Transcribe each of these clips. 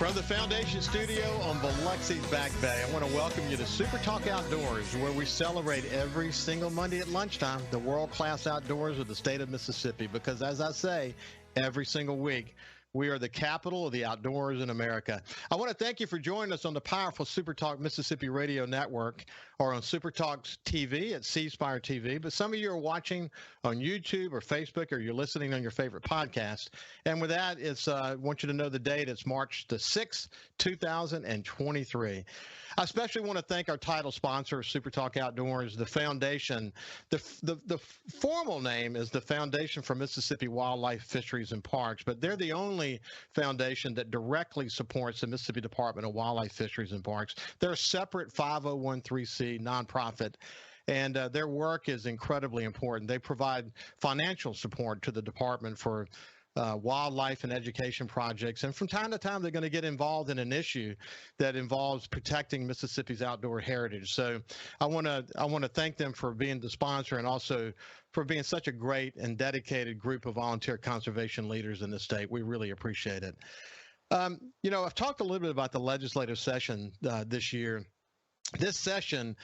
From the Foundation Studio on Biloxi's Back Bay, I want to welcome you to SuperTalk Outdoors, where we celebrate every single Monday at lunchtime the world-class outdoors of the state of Mississippi. Because as I say, every single week, we are the capital of the outdoors in America. I want to thank you for joining us on the powerful SuperTalk Mississippi Radio Network or on SuperTalk TV at C Spire TV. But some of you are watching on YouTube or Facebook, or you're listening on your favorite podcast. And with that, I want you to know the date. It's March the 6th, 2023. I especially want to thank our title sponsor, SuperTalk Outdoors, the foundation. The formal name is the Foundation for Mississippi Wildlife, Fisheries, and Parks, but they're the only foundation that directly supports the Mississippi Department of Wildlife, Fisheries, and Parks. They're a separate 501(c)(3) nonprofit, and their work is incredibly important. They provide financial support to the department for wildlife and education projects, and from time to time they're going to get involved in an issue that involves protecting Mississippi's outdoor heritage. So I want to thank them for being the sponsor, and also for being such a great and dedicated group of volunteer conservation leaders in the state. We really appreciate it. I've talked a little bit about the legislative session this year. This session,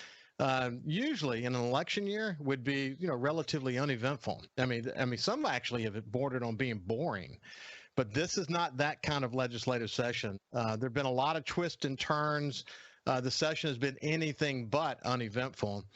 usually in an election year, would be, relatively uneventful. I mean, some actually have bordered on being boring, but this is not that kind of legislative session. There've been a lot of twists and turns. The session has been anything but uneventful.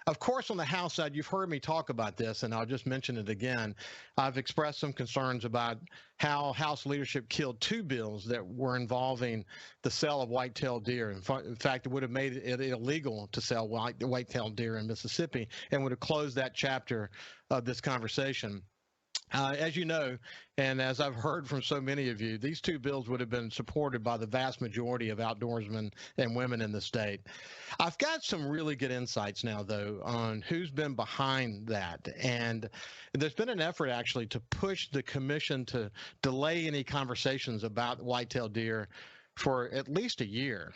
Of course, on the House side, you've heard me talk about this, and I'll just mention it again. I've expressed some concerns about how House leadership killed two bills that were involving the sale of white-tailed deer. In fact, it would have made it illegal to sell white-tailed deer in Mississippi, and would have closed that chapter of this conversation. As you know, and as I've heard from so many of you, these two bills would have been supported by the vast majority of outdoorsmen and women in the state. I've got some really good insights now, though, on who's been behind that. And there's been an effort, actually, to push the commission to delay any conversations about white-tailed deer for at least a year.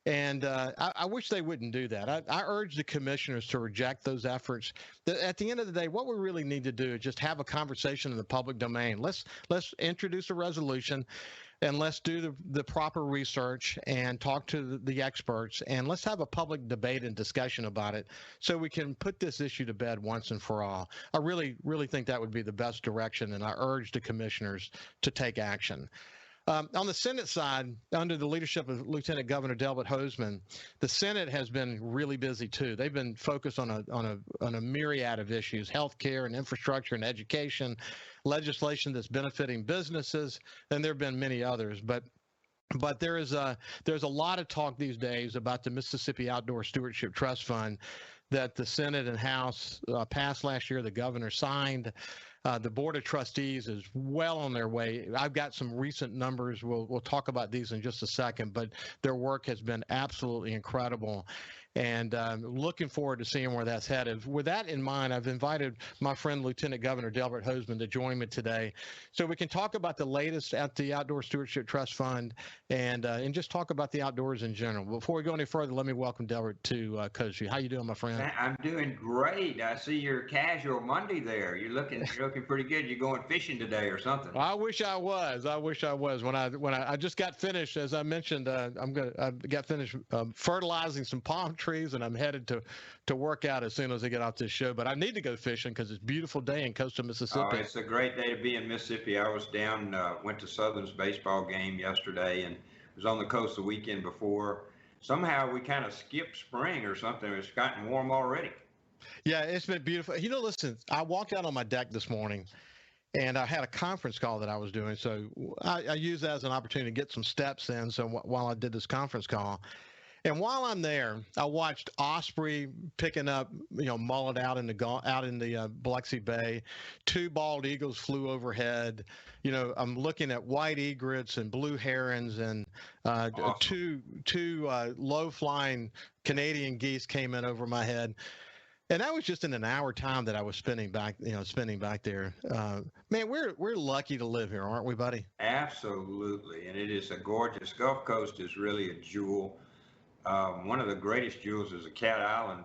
And I wish they wouldn't do that. I urge the commissioners to reject those efforts. At the end of the day, what we really need to do is just have a conversation in the public domain. Let's introduce a resolution, and let's do the proper research and talk to the experts, and let's have a public debate and discussion about it so we can put this issue to bed once and for all. I really, really think that would be the best direction, and I urge the commissioners to take action. On the Senate side, under the leadership of Lieutenant Governor Delbert Hosemann, the Senate has been really busy too. They've been focused on a myriad of issues: healthcare and infrastructure and education, legislation that's benefiting businesses, and there have been many others. But there's a lot of talk these days about the Mississippi Outdoor Stewardship Trust Fund that the Senate and House passed last year. The governor signed. The Board of Trustees is well on their way. I've got some recent numbers. We'll talk about these in just a second, but their work has been absolutely incredible. And looking forward to seeing where that's headed. With that in mind, I've invited my friend Lieutenant Governor Delbert Hosemann to join me today, so we can talk about the latest at the Outdoor Stewardship Trust Fund, and just talk about the outdoors in general. Before we go any further, let me welcome Delbert to Coast View. How you doing, my friend? I'm doing great. I see your casual Monday there. You're looking pretty good. You're going fishing today or something? I wish I was. When I just got finished, as I mentioned, I got finished fertilizing some palm trees, and I'm headed to work out as soon as I get off this show. But I need to go fishing because it's a beautiful day in coastal Mississippi. Oh, it's a great day to be in Mississippi. I was down, went to Southern's baseball game yesterday, and was on the coast the weekend before. Somehow we kind of skipped spring or something. It's gotten warm already. Yeah, it's been beautiful. Listen, I walked out on my deck this morning, and I had a conference call that I was doing. So I used that as an opportunity to get some steps in. So while I did this conference call, and while I'm there, I watched osprey picking up, mullet out in the Biloxi Bay. Two bald eagles flew overhead. I'm looking at white egrets and blue herons, and awesome. two low-flying Canadian geese came in over my head. And that was just in an hour time that I was spending back there. Man, we're lucky to live here, aren't we, buddy? Absolutely, and it is a gorgeous. Gulf Coast is really a jewel. One of the greatest jewels is a Cat Island.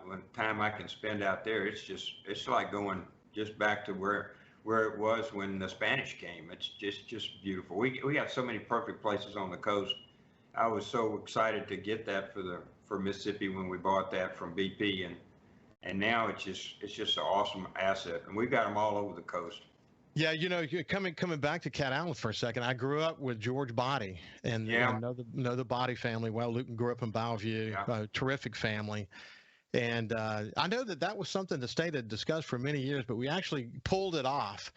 When time I can spend out there, it's like going just back to where where it was when the Spanish came. It's just beautiful. We got so many perfect places on the coast. I was so excited to get that for Mississippi when we bought that from BP, and now it's just an awesome asset, and we've got them all over the coast. Yeah, coming back to Cat Island for a second, I grew up with George Body and know the Body family well. Luke grew up in Bellevue, terrific family. And I know that was something the state had discussed for many years, but we actually pulled it off.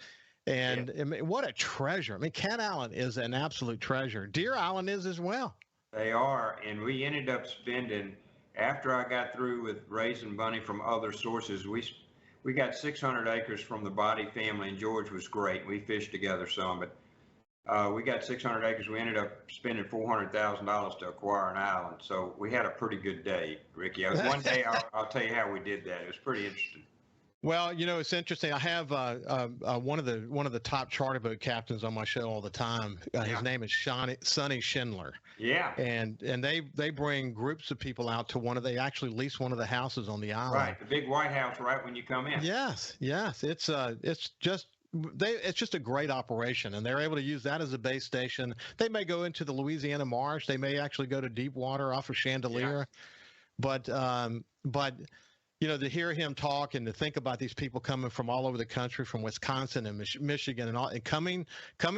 And I mean, what a treasure. I mean, Cat Island is an absolute treasure. Deer Island is as well. They are, and we ended up spending, after I got through with raising money from other sources, we got 600 acres from the Body family, and George was great. We fished together some, but we got 600 acres. We ended up spending $400,000 to acquire an island. So we had a pretty good day, Ricky. One day I'll tell you how we did that. It was pretty interesting. Well, it's interesting. I have one of the top charter boat captains on my show all the time. His name is Sonny Schindler. Yeah. And they bring groups of people out to they actually lease one of the houses on the island. Right, the big White House right when you come in. Yes. It's just a great operation, and they're able to use that as a base station. They may go into the Louisiana Marsh. They may actually go to deep water off of Chandelier, but to hear him talk and to think about these people coming from all over the country, from Wisconsin and Michigan and coming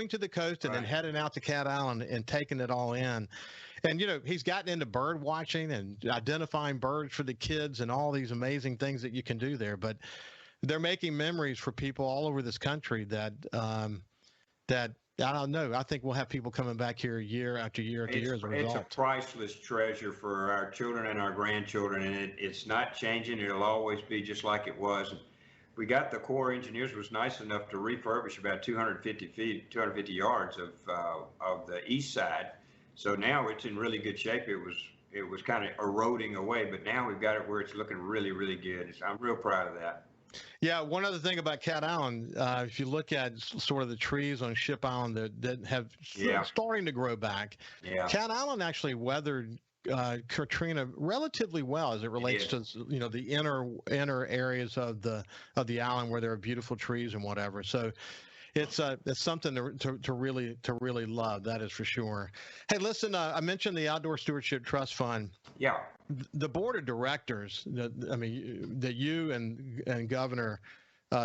to the coast and then heading out to Cat Island and taking it all in. And, he's gotten into bird watching and identifying birds for the kids and all these amazing things that you can do there. But they're making memories for people all over this country that I don't know. I think we'll have people coming back here year after year after year as a result. It's a priceless treasure for our children and our grandchildren, and it's not changing. It'll always be just like it was. We got the Corps of Engineers was nice enough to refurbish about 250 yards of the east side. So now it's in really good shape. It was kind of eroding away, but now we've got it where it's looking really, really good. I'm real proud of that. Yeah, one other thing about Cat Island, if you look at sort of the trees on Ship Island that have starting to grow back, Cat Island actually weathered Katrina relatively well as it relates to the inner areas of the island where there are beautiful trees and whatever. So it's something to really love. That is for sure. Hey, listen, I mentioned the Outdoor Stewardship Trust Fund. Yeah. The board of directors, that you and Governor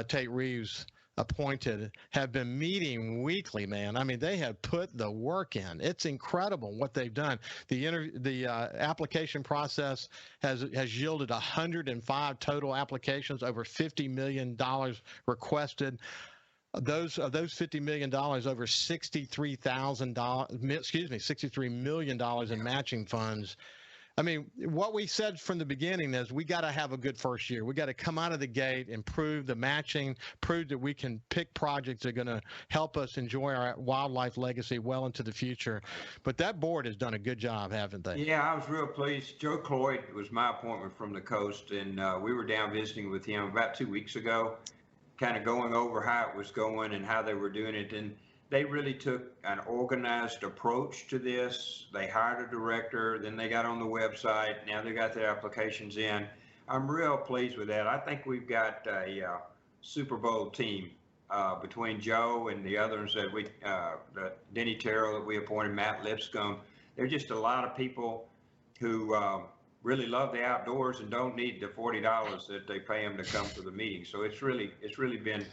Tate Reeves appointed have been meeting weekly, man. I mean, they have put the work in. It's incredible what they've done. The application process has yielded 105 total applications, over $50 million requested. Those $50 million, over $63 million in matching funds. I mean, what we said from the beginning is we got to have a good first year. We got to come out of the gate and prove the matching, prove that we can pick projects that are going to help us enjoy our wildlife legacy well into the future. But that board has done a good job, haven't they? Yeah, I was real pleased. Joe Cloyd was my appointment from the coast, and we were down visiting with him about 2 weeks ago, kind of going over how it was going and how they were doing it. And they really took an organized approach to this. They hired a director, then they got on the website. Now they got their applications in. I'm real pleased with that. I think we've got a Super Bowl team between Joe and the others that Denny Terrell that we appointed, Matt Lipscomb. They're just a lot of people who really love the outdoors and don't need the $40 that they pay them to come to the meeting. So it's really been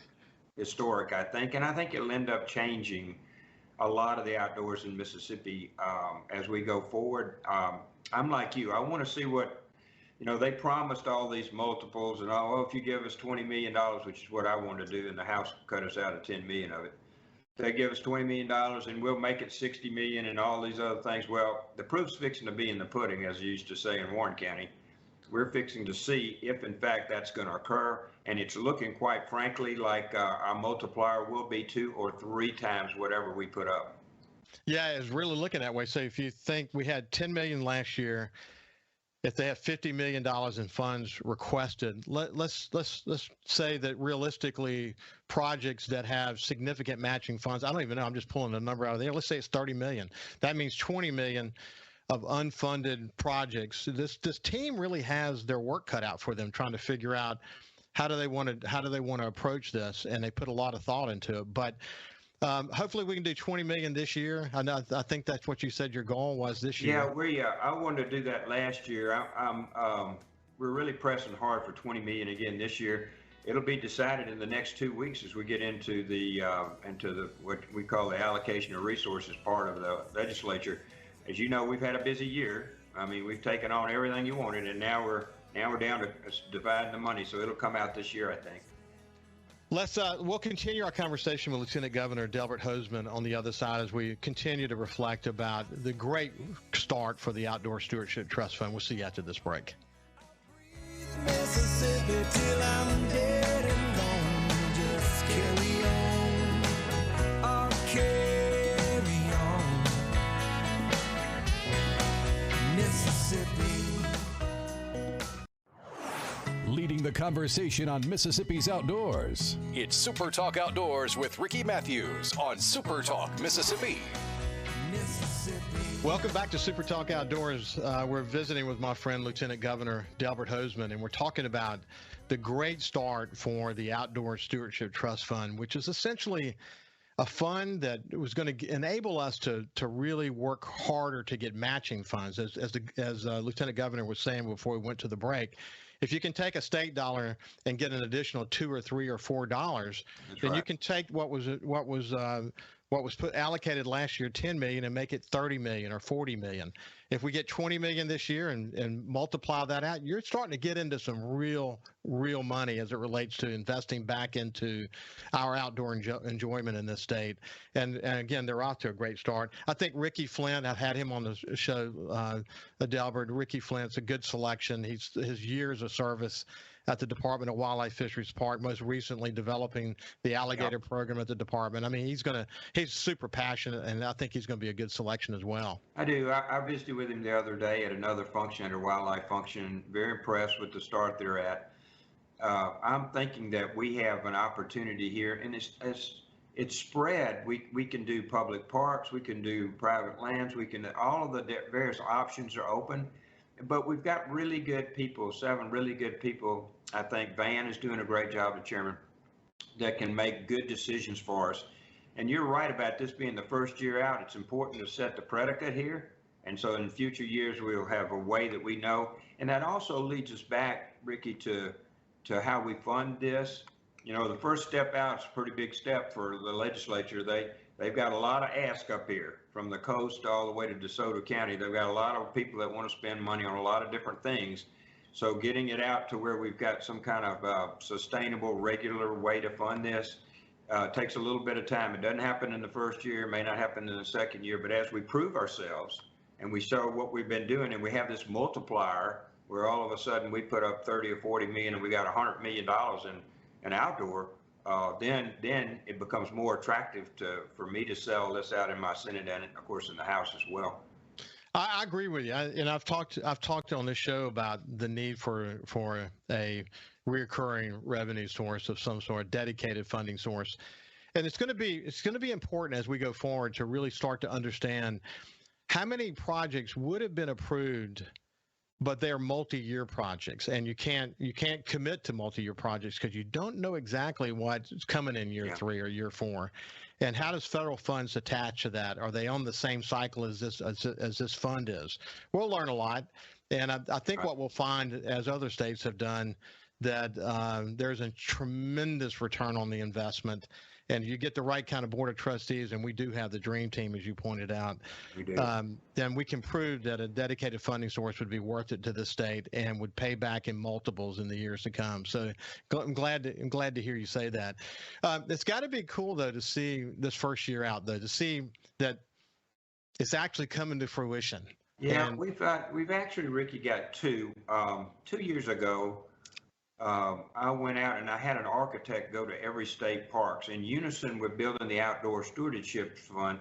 historic, I think, and I think it'll end up changing a lot of the outdoors in Mississippi as we go forward. I'm like you. I want to see what, they promised all these multiples and if you give us $20 million, which is what I want to do, and the House cut us out of $10 million of it. They give us $20 million and we'll make it $60 million and all these other things. Well, the proof's fixing to be in the pudding, as you used to say in Warren County. We're fixing to see if, in fact, that's going to occur. And it's looking, quite frankly, like our multiplier will be 2 or 3 times whatever we put up. Yeah, it's really looking that way. So if you think we had $10 million last year, if they have $50 million in funds requested, let's say that realistically projects that have significant matching funds, I don't even know, I'm just pulling a number out of there. Let's say it's $30 million. That means $20 million of unfunded projects. This team really has their work cut out for them, trying to figure out how do they want to approach this, and they put a lot of thought into it. But hopefully we can do 20 million this year. I think that's what you said your goal was this year. Yeah, I wanted to do that last year. We're really pressing hard for 20 million again this year. It'll be decided in the next 2 weeks as we get into the what we call the allocation of resources part of the legislature. As you know, we've had a busy year. I mean, we've taken on everything you wanted, and now we're down to dividing the money. So it'll come out this year, I think. We'll continue our conversation with Lieutenant Governor Delbert Hosemann on the other side as we continue to reflect about the great start for the Outdoor Stewardship Trust Fund. We'll see you after this break. Mississippi till I'm dead and gone. Just carry on. I'll carry on. Mississippi. Leading the conversation on Mississippi's outdoors. It's Super Talk Outdoors with Ricky Matthews on Super Talk Mississippi. Welcome back to Super Talk Outdoors. We're visiting with my friend Lieutenant Governor Delbert Hosemann, and we're talking about the great start for the Outdoor Stewardship Trust Fund, which is essentially a fund that was going to enable us to really work harder to get matching funds. As Lieutenant Governor was saying before we went to the break, if you can take a state dollar and get an additional $2 or $3 or $4, then you can take what was allocated last year, 10 million, and make it 30 million or 40 million. If we get 20 million this year and multiply that out, you're starting to get into some real money as it relates to investing back into our outdoor enjoyment in this state. And again, they're off to a great start. I think Ricky Flint, I've had him on the show, Delbert. Ricky Flint's a good selection. His years of service at the Department of Wildlife, Fisheries, Park, most recently developing the alligator program at the department. I mean, he's super passionate, and I think he's going to be a good selection as well. I do. I visited with him the other day at another function, at a wildlife function. Very impressed with the start they're at. I'm thinking that we have an opportunity here, and it's spread. We can do public parks, we can do private lands, all of the various options are open. But we've got really good people, 7 really good people. I think Van is doing a great job, the chairman, that can make good decisions for us. And you're right about this being the first year out. It's important to set the predicate here. And so in future years, we'll have a way that we know. And that also leads us back, Ricky, to how we fund this. You know, the first step out is a pretty big step for the legislature. They've got a lot of ask up here from the coast all the way to DeSoto County. They've got a lot of people that want to spend money on a lot of different things. So getting it out to where we've got some kind of sustainable, regular way to fund this takes a little bit of time. It doesn't happen in the first year, may not happen in the second year, but as we prove ourselves and we show what we've been doing, and we have this multiplier where all of a sudden we put up 30 or 40 million and we got $100 million in outdoor, then it becomes more attractive for me to sell this out in my Senate and of course in the House as well. I agree with you, and I've talked on this show about the need for a recurring revenue source of some sort, dedicated funding source, and it's going to be important as we go forward to really start to understand how many projects would have been approved, but they're multi-year projects, and you can't commit to multi-year projects because you don't know exactly what's coming in year 3 or year 4. And how does federal funds attach to that? Are they on the same cycle as this fund is? We'll learn a lot, and I think what we'll find, as other states have done, that there's a tremendous return on the investment. And you get the right kind of board of trustees, and we do have the dream team, as you pointed out. We do. Then we can prove that a dedicated funding source would be worth it to the state and would pay back in multiples in the years to come. So I'm glad to hear you say that. It's got to be cool though to see this first year out, though, to see that it's actually coming to fruition. Yeah, and we've actually, Ricky, got 2. 2 years ago, I went out and I had an architect go to every state parks. In unison with building the Outdoor Stewardship Fund,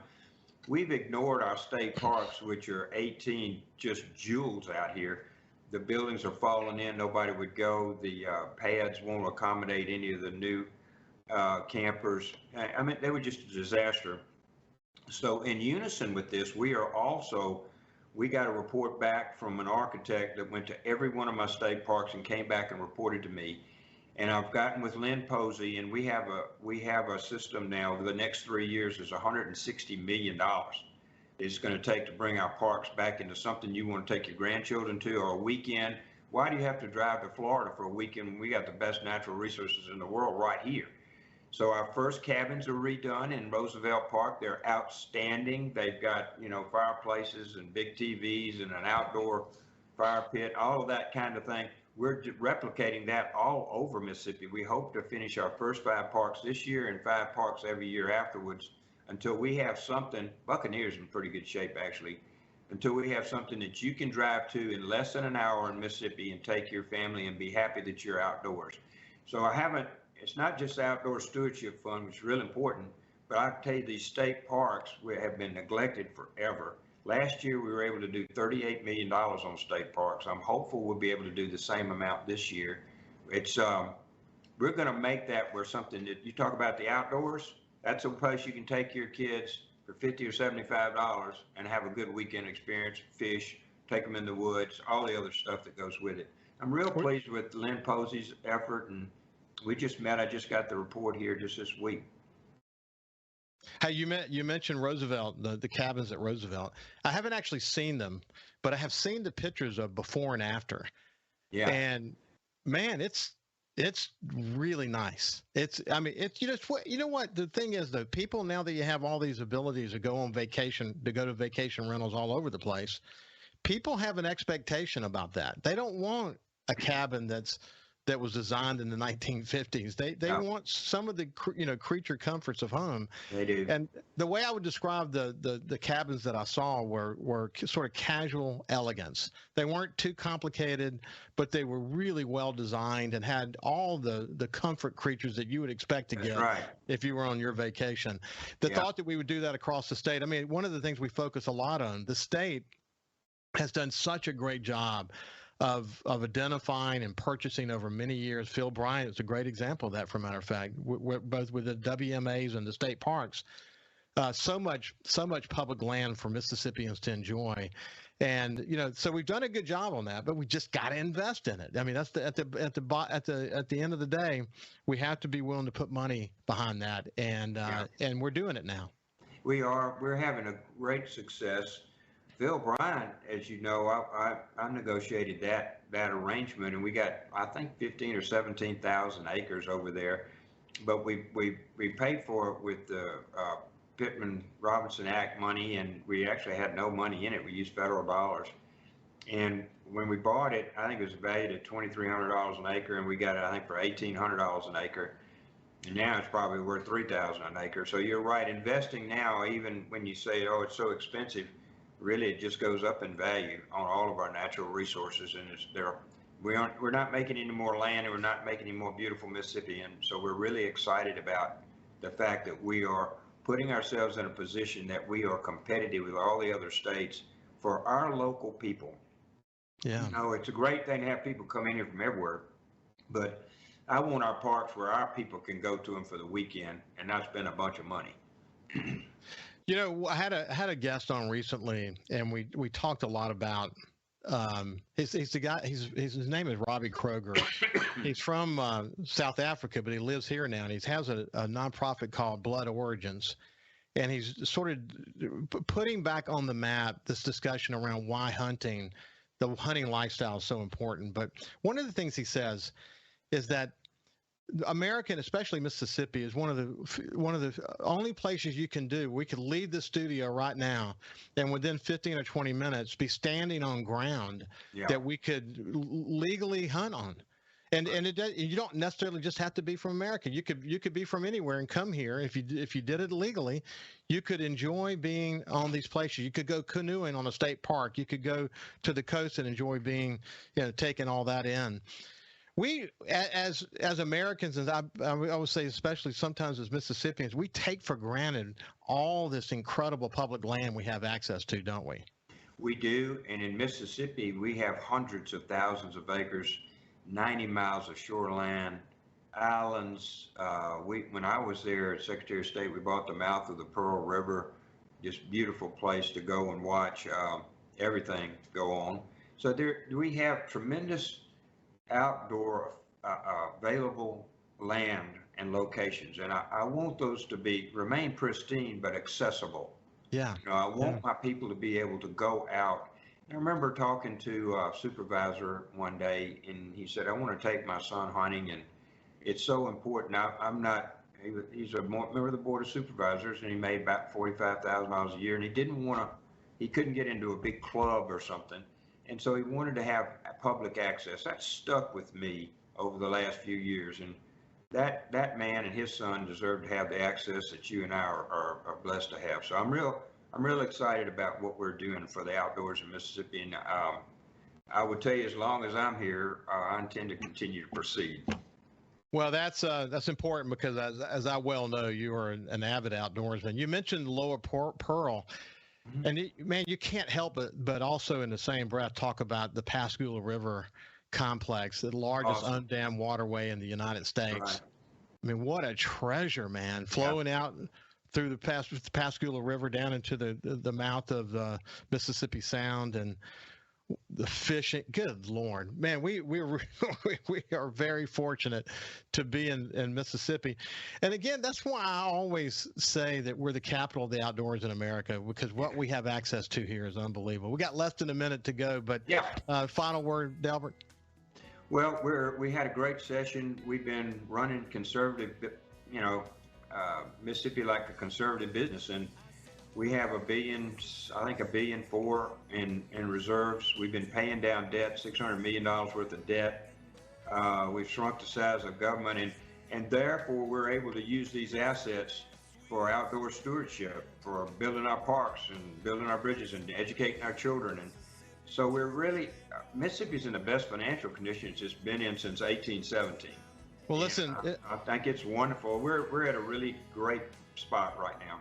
we've ignored our state parks, which are 18 just jewels out here. The buildings are falling in, nobody would go. The pads won't accommodate any of the new campers. I mean, they were just a disaster. So in unison with this, we got a report back from an architect that went to every one of my state parks and came back and reported to me. And I've gotten with Lynn Posey, and we have a system now. Over the next 3 years is $160 million. It's going to take to bring our parks back into something you want to take your grandchildren to, or a weekend. Why do you have to drive to Florida for a weekend when we got the best natural resources in the world right here? So our first cabins are redone in Roosevelt Park. They're outstanding. They've got, fireplaces and big TVs and an outdoor fire pit, all of that kind of thing. We're replicating that all over Mississippi. We hope to finish our first 5 parks this year and 5 parks every year afterwards until we have something. Buccaneers in pretty good shape, actually, until we have something that you can drive to in less than an hour in Mississippi and take your family and be happy that you're outdoors. So it's not just the Outdoor Stewardship Fund, which is really important, but I tell you, these state parks have been neglected forever. Last year, we were able to do $38 million on state parks. I'm hopeful we'll be able to do the same amount this year. We're going to make that where something that you talk about the outdoors, that's a place you can take your kids for $50 or $75 and have a good weekend experience, fish, take them in the woods, all the other stuff that goes with it. I'm real pleased with Lynn Posey's effort, and we just met. I just got the report here just this week. Hey, you mentioned Roosevelt, the cabins at Roosevelt. I haven't actually seen them, but I have seen the pictures of before and after. Yeah. And man, it's really nice. You know what the thing is, though, people, now that you have all these abilities to go on vacation, to go to vacation rentals all over the place, people have an expectation about that. They don't want a cabin that was designed in the 1950s. They want some of the creature comforts of home. They do. And the way I would describe the cabins that I saw were sort of casual elegance. They weren't too complicated, but they were really well designed and had all the comfort creatures that you would expect to get if you were on your vacation. The thought that we would do that across the state. I mean, one of the things we focus a lot on, the state has done such a great job of identifying and purchasing over many years. Phil Bryant is a great example of that, for a matter of fact, both with the WMAs and the state parks. So much public land for Mississippians to enjoy. And, so we've done a good job on that, but we just got to invest in it. I mean, that's at the end of the day, we have to be willing to put money behind that. And we're doing it now. We're having a great success. Phil Bryant, as you know, I negotiated that arrangement, and we got, I think, 15 or 17,000 acres over there, but we paid for it with the Pittman-Robertson Act money, and we actually had no money in it. We used federal dollars, and when we bought it, I think it was valued at $2,300 an acre, and we got it, I think, for $1,800 an acre, and now it's probably worth $3,000 an acre. So you're right, investing now, even when you say, oh, it's so expensive, really it just goes up in value on all of our natural resources, and we're not making any more land, and we're not making any more beautiful Mississippi, and so we're really excited about the fact that we are putting ourselves in a position that we are competitive with all the other states for our local people. Yeah. It's a great thing to have people come in here from everywhere, but I want our parks where our people can go to them for the weekend and not spend a bunch of money. I had a guest on recently, and we talked a lot about he's the guy. His name is Robbie Kroger. He's from South Africa, but he lives here now, and he has a nonprofit called Blood Origins, and he's sort of putting back on the map this discussion around why the hunting lifestyle is so important. But one of the things he says is that America, and especially Mississippi, is one of the only places you can do. We could leave the studio right now, and within 15 or 20 minutes, be standing on ground that we could legally hunt on. And you don't necessarily just have to be from America. You could be from anywhere and come here. If you did it legally, you could enjoy being on these places. You could go canoeing on a state park. You could go to the coast and enjoy being, taking all that in. We, as Americans, and I would say especially sometimes as Mississippians, we take for granted all this incredible public land we have access to, don't we? We do, and in Mississippi, we have hundreds of thousands of acres, 90 miles of shoreline, islands. When I was there as Secretary of State, we bought the mouth of the Pearl River, just beautiful place to go and watch everything go on. So we have tremendous outdoor available land and locations, and I want those to remain pristine but accessible. Yeah. I want my people to be able to go out. I remember talking to a supervisor one day, and he said, "I want to take my son hunting, and it's so important." I'm not. He's a member of the board of supervisors, and he made about $45,000 a year, and he didn't want to. He couldn't get into a big club or something, and so he wanted to have public access. That stuck with me over the last few years, and that man and his son deserve to have the access that you and I are blessed to have. So I'm real excited about what we're doing for the outdoors in Mississippi, and I would tell you, as long as I'm here, I intend to continue to proceed. Well, that's important because as I well know, you are an avid outdoorsman. You mentioned the Lower Pearl, and man, you can't help but also in the same breath talk about the Pascagoula River complex, the largest undammed waterway in the United States. Right. I mean, what a treasure, man! Flowing out through the Pascagoula River down into the mouth of the Mississippi Sound, and the fishing. Good Lord, man, we are very fortunate to be in Mississippi. And again, that's why I always say that we're the capital of the outdoors in America, because what we have access to here is unbelievable. We got less than a minute to go, but final word, Delbert. Well, we had a great session. We've been running conservative, Mississippi like a conservative business, and we have $1.4 billion in reserves. We've been paying down debt, $600 million worth of debt. We've shrunk the size of government, and therefore we're able to use these assets for outdoor stewardship, for building our parks and building our bridges and educating our children. And so we're really, Mississippi's in the best financial conditions it's been in since 1817. Well, listen, I think it's wonderful. We're at a really great spot right now.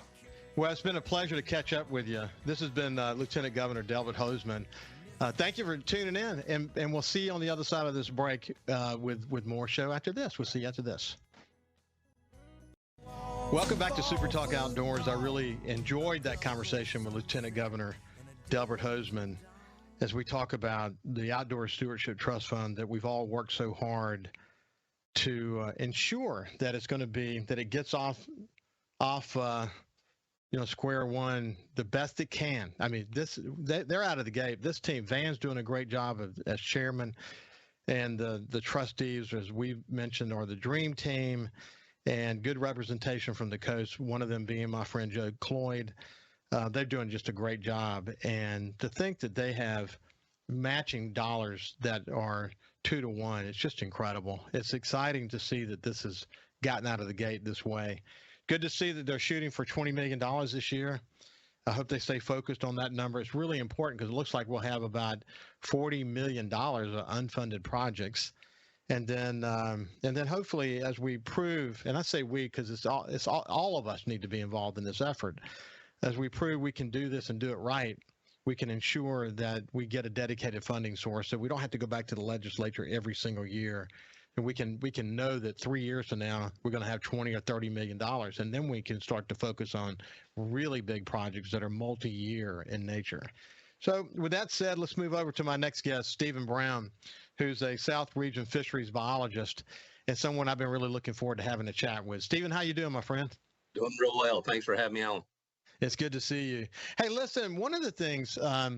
Well, it's been a pleasure to catch up with you. This has been Lieutenant Governor Delbert Hosemann. Thank you for tuning in, and we'll see you on the other side of this break with more show after this. We'll see you after this. Welcome back to Super Talk Outdoors. I really enjoyed that conversation with Lieutenant Governor Delbert Hosemann as we talk about the Outdoor Stewardship Trust Fund that we've all worked so hard to ensure that it's going to be, that it gets off square one the best it can. I mean, they're out of the gate. This team, Van's doing a great job as chairman, and the trustees, as we mentioned, are the dream team, and good representation from the coast, one of them being my friend Joe Cloyd. They're doing just a great job. And to think that they have matching dollars that are 2-to-1, it's just incredible. It's exciting to see that this has gotten out of the gate this way. Good to see that they're shooting for $20 million this year. I hope they stay focused on that number. It's really important because it looks like we'll have about $40 million of unfunded projects. And then hopefully, as we prove, and I say we because it's all of us need to be involved in this effort. As we prove we can do this and do it right, we can ensure that we get a dedicated funding source, so we don't have to go back to the legislature every single year. And we can know that 3 years from now we're going to have $20 or $30 million, and then we can start to focus on really big projects that are multi-year in nature. So with that said, let's move over to my next guest, Stephen Brown, who's a South Region fisheries biologist and someone I've been really looking forward to having a chat with. Stephen, how you doing, my friend? Doing real well. Thanks for having me on. It's good to see you. Hey, listen, one of the things I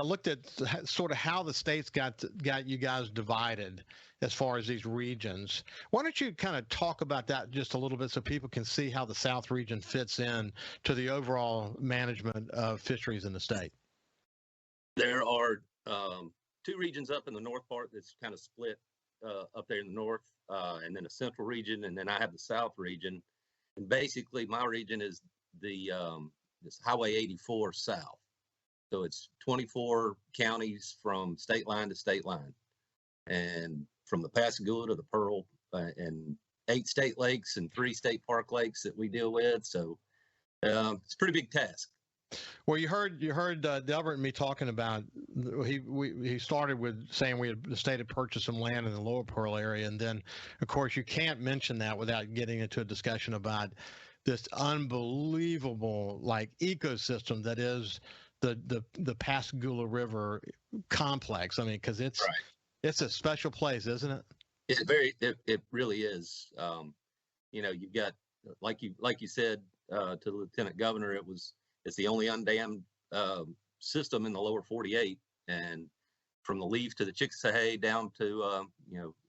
looked at sort of how the states got you guys divided as far as these regions. Why don't you kind of talk about that just a little bit so people can see how the South region fits in to the overall management of fisheries in the state? There are two regions up in the north part that's kind of split up there in the north, and then a central region, and then I have the south region. And basically my region is this Highway 84 south. So it's 24 counties from state line to state line, and from the Pascagoula to the Pearl, and 8 state lakes and 3 state park lakes that we deal with. So it's a pretty big task. Well, you heard Delbert and me talking about, he started with saying the state had purchased some land in the Lower Pearl area, and then of course you can't mention that without getting into a discussion about this unbelievable ecosystem that is the Pascagoula River complex. I mean, because it's a special place, isn't it? It really is. You've got, like you said, to the Lieutenant Governor, it's the only undammed system in the lower 48, and from the Leaf to the Chickasawhay down to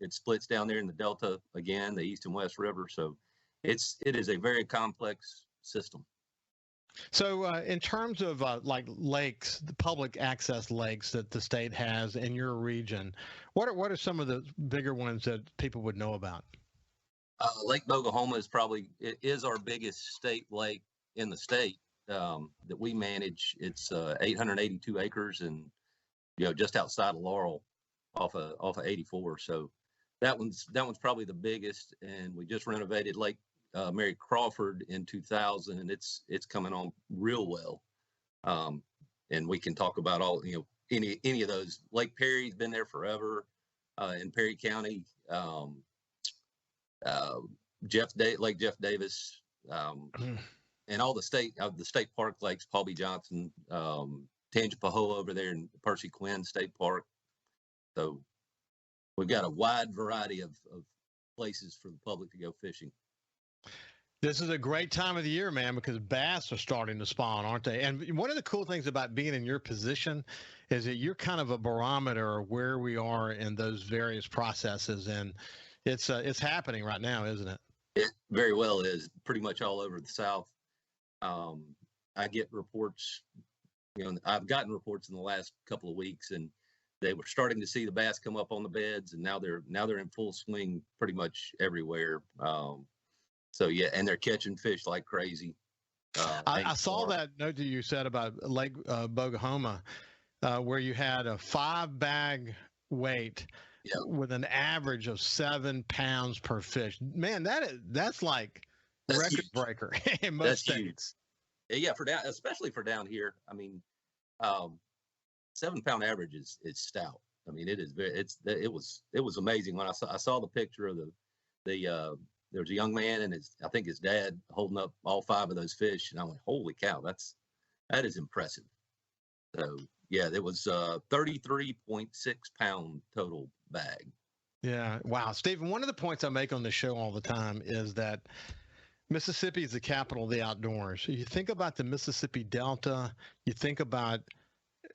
it splits down there in the Delta again, the East and West River. So it is a very complex system. So in terms of like lakes, the public access lakes that the state has in your region, what are some of the bigger ones that people would know about? Lake Bogahoma is our biggest state lake in the state that we manage. It's 882 acres and just outside of Laurel, off of 84. So that one's probably the biggest. And we just renovated Lake Mary Crawford in 2000, and it's coming on real well. And we can talk about all any of those. Lake Perry's been there forever in Perry County. Lake Jeff Davis, and all the state park lakes, Paul B. Johnson, Tangipahoa over there in Percy Quinn State Park. So we've got a wide variety of places for the public to go fishing. This is a great time of the year, man, because bass are starting to spawn, aren't they? And one of the cool things about being in your position is that you're kind of a barometer of where we are in those various processes, and it's happening right now, isn't it? It very well is. Pretty much all over the South. I get reports. I've gotten reports in the last couple of weeks, and they were starting to see the bass come up on the beds, and now they're in full swing pretty much everywhere. So yeah, and they're catching fish like crazy. I saw that note that you said about Lake Bogahoma, where you had a 5-bag weight with an average of 7 pounds per fish. Man, that's like record huge. Breaker in most states. Huge. Yeah, especially for down here. I mean, 7 pound average is stout. I mean, it is it was amazing when I saw the picture of there was a young man and I think his dad holding up all 5 of those fish, and I went, holy cow, that is impressive. So yeah, it was 33.6 pound total bag. Yeah, wow, Stephen. One of the points I make on the show all the time is that Mississippi is the capital of the outdoors. You think about the Mississippi Delta, you think about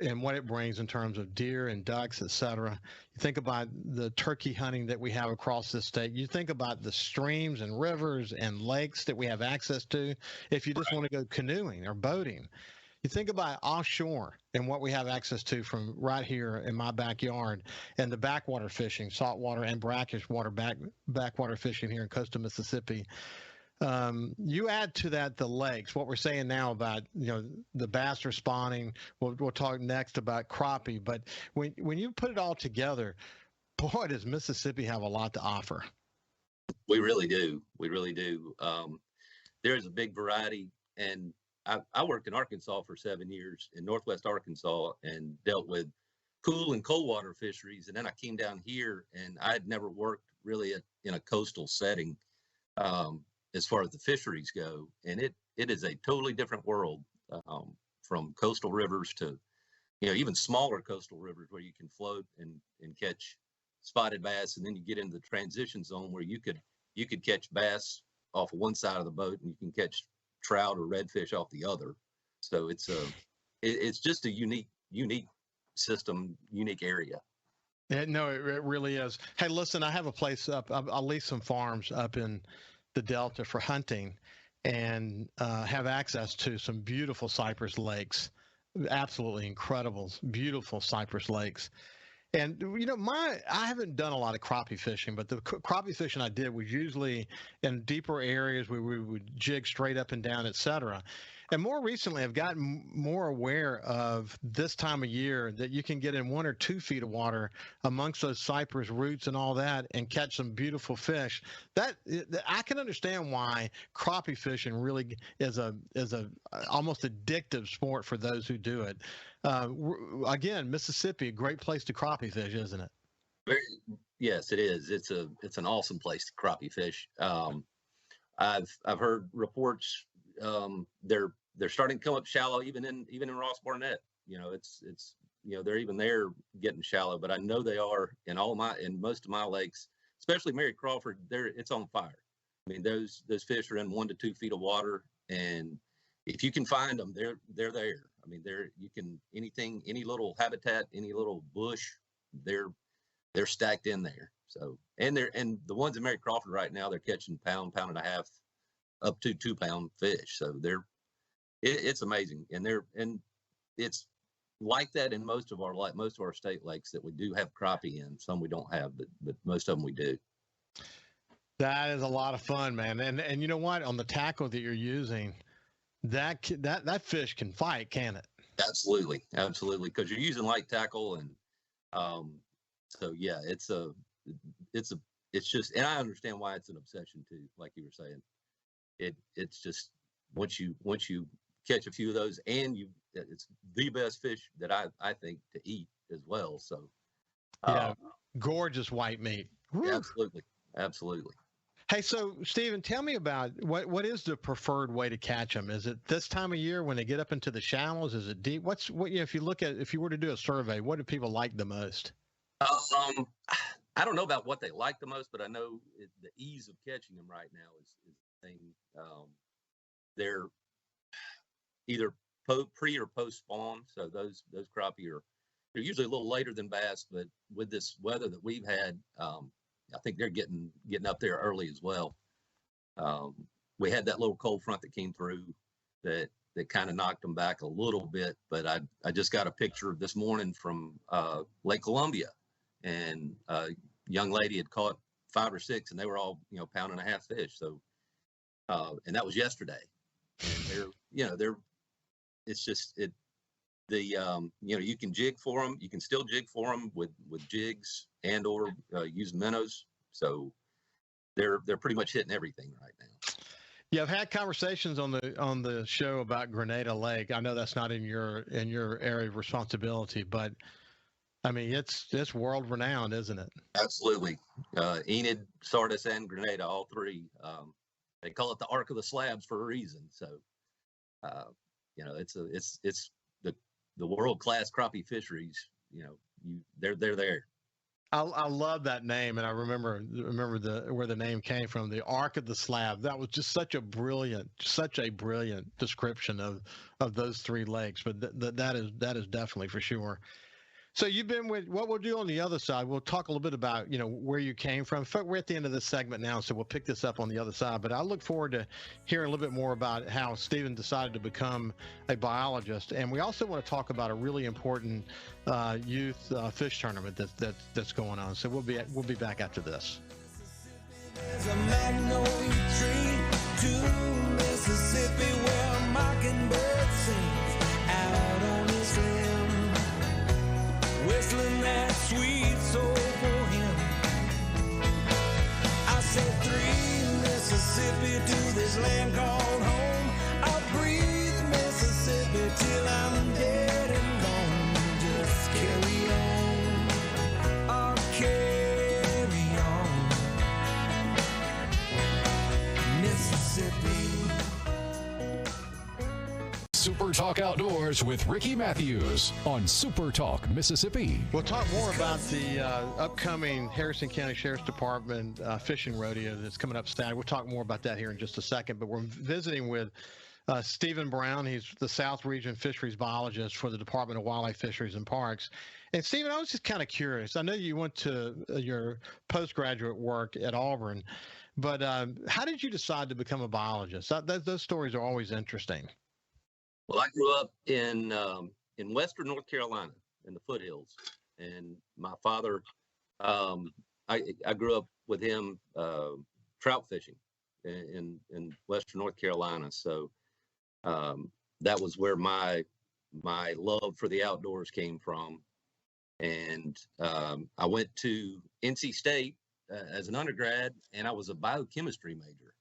and what it brings in terms of deer and ducks, et cetera. You think about the turkey hunting that we have across the state. You think about the streams and rivers and lakes that we have access to if you just want to go canoeing or boating. You think about offshore and what we have access to from right here in my backyard, and the backwater fishing, saltwater and brackish water backwater fishing here in coastal Mississippi. You add to that the lakes, what we're saying now about, the bass are spawning. We'll talk next about crappie. But when you put it all together, boy, does Mississippi have a lot to offer. We really do. We really do. There's a big variety. And I worked in Arkansas for 7 years in Northwest Arkansas and dealt with cool and cold water fisheries. And then I came down here, and I had never worked really in a coastal setting. As far as the fisheries go, and it is a totally different world, from coastal rivers to, even smaller coastal rivers where you can float and catch spotted bass, and then you get into the transition zone where you could catch bass off of one side of the boat and you can catch trout or redfish off the other. So it's just a unique system, unique area. Yeah, no, it really is. Hey, listen, I have a place up. I'll lease some farms up in the Delta for hunting, and have access to some beautiful cypress lakes, absolutely incredible, beautiful cypress lakes. And I haven't done a lot of crappie fishing, but the crappie fishing I did was usually in deeper areas where we would jig straight up and down, et cetera. And more recently, I've gotten more aware of this time of year that you can get in 1 or 2 feet of water amongst those cypress roots and all that and catch some beautiful fish. That I can understand why crappie fishing really is a almost addictive sport for those who do it. Again, Mississippi, a great place to crappie fish, isn't it? Yes, it is. It's an awesome place to crappie fish. I've heard reports. They're starting to come up shallow, even in Ross Barnett. They're even there getting shallow, but I know they are in most of my lakes. especially Mary Crawford, it's on fire. I mean, those fish are in 1 to 2 feet of water, and if you can find them, they're there. I mean, you can any little habitat, any little bush, they're stacked in there. So, and the ones in Mary Crawford right now, they're catching pound and a half, up to 2 pound fish. So it's amazing, and it's like that in most of our state lakes that we do have crappie in. Some we don't have, but most of them we do. That is a lot of fun, man. And you know what? On the tackle that you're using, that fish can fight, can it? Absolutely, because you're using light tackle, and so yeah, it's just, and I understand why it's an obsession too. Like you were saying, it's just once you catch a few of those, and it's the best fish that I think to eat as well. So yeah, gorgeous white meat. Woo. Absolutely. Hey, so Stephen, tell me about what is the preferred way to catch them? Is it this time of year when they get up into the shallows? Is it deep? If you were to do a survey, what do people like the most? I don't know about what they like the most, but I know the ease of catching them right now is the thing. They're either pre or post spawn, so those crappie they're usually a little later than bass, but with this weather that we've had, I think they're getting up there early as well. We had that little cold front that came through that kind of knocked them back a little bit, but I just got a picture this morning from Lake Columbia, and a young lady had caught 5 or 6, and they were all pound and a half fish. So and that was yesterday, and it's just you can jig for them. You can still jig for them with jigs and or use minnows. So they're pretty much hitting everything right now. Yeah, I've had conversations on the show about Grenada Lake. I know that's not in your area of responsibility, but I mean it's world renowned, isn't it? Absolutely. Enid, Sardis, and Grenada, all three. They call it the Ark of the Slabs for a reason. So it's the world-class crappie fisheries. They're there. I love that name, and I remember where the name came from, the Ark of the Slab. That was just such a brilliant description of those 3 lakes. But that is definitely for sure. So you've been with, what we'll do on the other side, we'll talk a little bit about, where you came from. We're at the end of this segment now, so we'll pick this up on the other side. But I look forward to hearing a little bit more about how Stephen decided to become a biologist. And we also want to talk about a really important youth fish tournament that's going on. So we'll be back after this. There's a magnolia tree to Mississippi where a mockingbird sings out on his limb, whistling that sweet soul for him. I said 3 Mississippi to this land called home. I'll breathe Mississippi till I'm dead and gone. Just carry on, I'll carry on, Mississippi. Super Talk Outdoors with Ricky Matthews on Super Talk Mississippi. We'll talk more about the upcoming Harrison County Sheriff's Department fishing rodeo that's coming up Saturday. We'll talk more about that here in just a second, but we're visiting with Stephen Brown. He's the South Region Fisheries Biologist for the Department of Wildlife, Fisheries, and Parks. And Stephen, I was just kind of curious. I know you went to your postgraduate work at Auburn, but how did you decide to become a biologist? Those stories are always interesting. Well, I grew up in western North Carolina in the foothills, and my father, I grew up with him trout fishing in western North Carolina. So that was where my love for the outdoors came from. And I went to NC State as an undergrad, and I was a biochemistry major,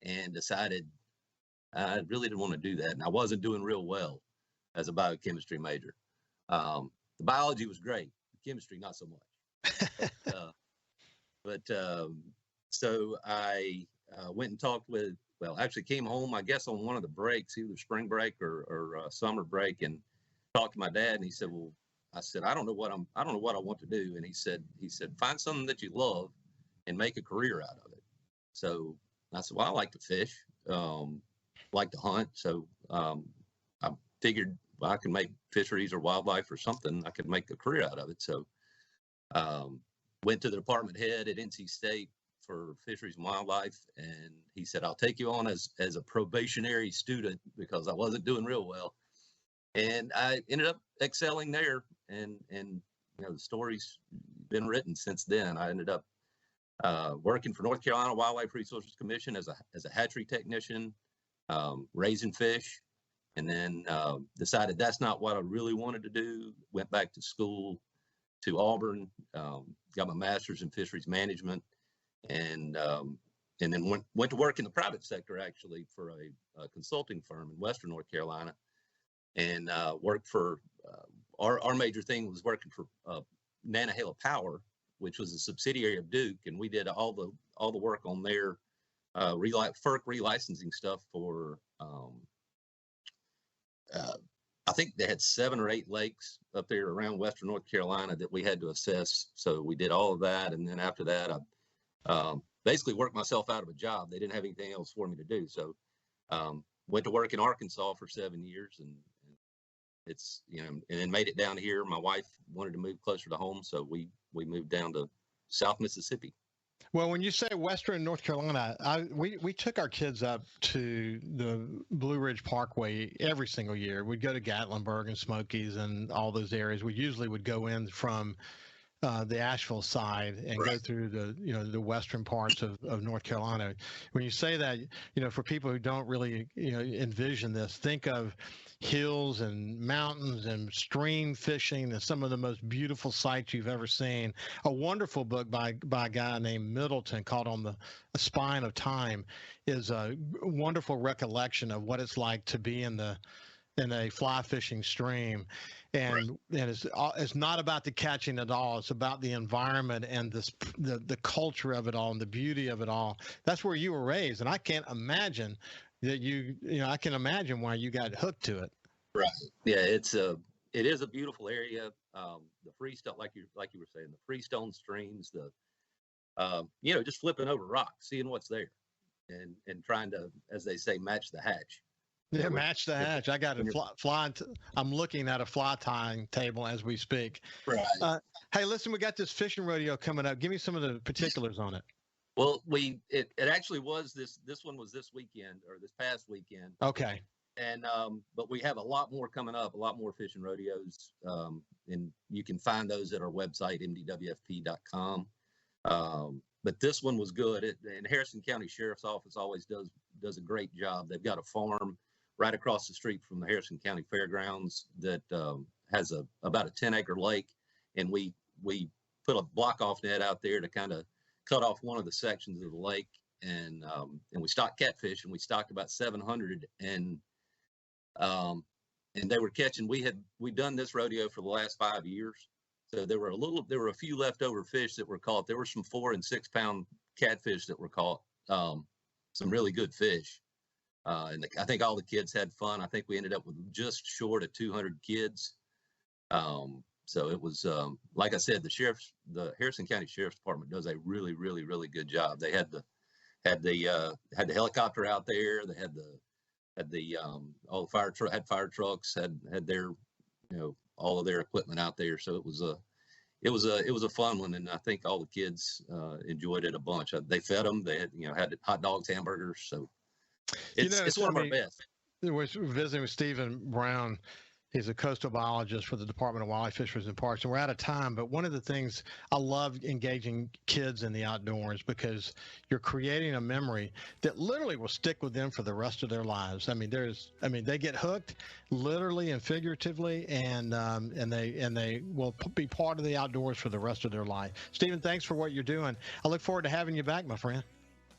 and decided I really didn't want to do that. And I wasn't doing real well as a biochemistry major. The biology was great, the chemistry, not so much. So I went and talked with, actually came home, I guess, on one of the breaks, either spring break or summer break, and talked to my dad. And he said, I said, I don't know what I want to do. And he said, find something that you love and make a career out of it. So I said, well, I like to fish, like to hunt. So I figured, well, I can make fisheries or wildlife or something. I could make a career out of it. So went to the department head at NC State for fisheries and wildlife, and he said, I'll take you on as a probationary student because I wasn't doing real well. And I ended up excelling there, and the story's been written since then. I ended up working for North Carolina Wildlife Resources Commission as a hatchery technician, raising fish, and then decided that's not what I really wanted to do. Went back to school to Auburn, got my master's in fisheries management, and then went to work in the private sector, actually, for a consulting firm in Western North Carolina, and worked for our major thing was working for Nantahala Power, which was a subsidiary of Duke, and we did all the work on their FERC relicensing stuff for I think they had 7 or 8 lakes up there around Western North Carolina that we had to assess. So we did all of that, and then after that, I basically worked myself out of a job. They didn't have anything else for me to do, so went to work in Arkansas for 7 years, and it's and then made it down here. My wife wanted to move closer to home, so we moved down to South Mississippi. Well, when you say Western North Carolina, we took our kids up to the Blue Ridge Parkway every single year. We'd go to Gatlinburg and Smokies and all those areas. We usually would go in from the Asheville side and go through the western parts of North Carolina. When you say that, for people who don't really envision this, think of hills and mountains and stream fishing and some of the most beautiful sights you've ever seen. A wonderful book by a guy named Middleton called On the Spine of Time is a wonderful recollection of what it's like to be in a fly fishing stream. And it's not about the catching at all. It's about the environment and the culture of it all and the beauty of it all. That's where you were raised, and I can't imagine that I can imagine why you got hooked to it. Right. Yeah, it is a beautiful area. The freestone, like you were saying, the freestone streams, just flipping over rocks, seeing what's there, and trying to, as they say, match the hatch. Yeah, match the hatch. I got I'm looking at a fly tying table as we speak. Right. Hey, listen, we got this fishing rodeo coming up. Give me some of the particulars on it. Well, it actually was this one was this weekend or this past weekend. Okay. And but we have a lot more coming up, a lot more fishing rodeos, and you can find those at our website, mdwfp.com. But this one was good. And Harrison County Sheriff's Office always does a great job. They've got a farm right across the street from the Harrison County Fairgrounds that has about a 10-acre lake, and we put a block-off net out there to kind of cut off one of the sections of the lake, and we stocked catfish, and we stocked about 700, and they were catching. We'd done this rodeo for the last 5 years, so there were a few leftover fish that were caught. There were some 4 and 6 pound catfish that were caught, some really good fish. And I think all the kids had fun. I think we ended up with just short of 200 kids. So it was, like I said, the Harrison County Sheriff's Department does a really, really, really good job. They had the helicopter out there. They had fire trucks, had their, all of their equipment out there. So it was a fun one. And I think all the kids, enjoyed it a bunch. They fed them. They had hot dogs, hamburgers. So it's one of our best. We're visiting with Stephen Brown. He's a coastal biologist for the Department of Wildlife, Fisheries, and Parks, and we're out of time. But one of the things I love engaging kids in the outdoors because you're creating a memory that literally will stick with them for the rest of their lives. I mean, they get hooked, literally and figuratively, and they will be part of the outdoors for the rest of their life. Stephen, thanks for what you're doing. I look forward to having you back, my friend.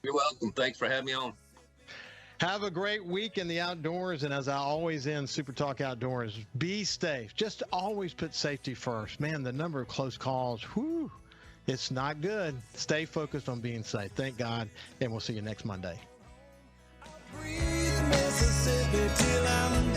You're welcome. Thanks for having me on. Have a great week in the outdoors, and as I always end Super Talk Outdoors, be safe. Just always put safety first. Man, the number of close calls, it's not good. Stay focused on being safe. Thank God, and we'll see you next Monday. I'll breathe Mississippi till I'm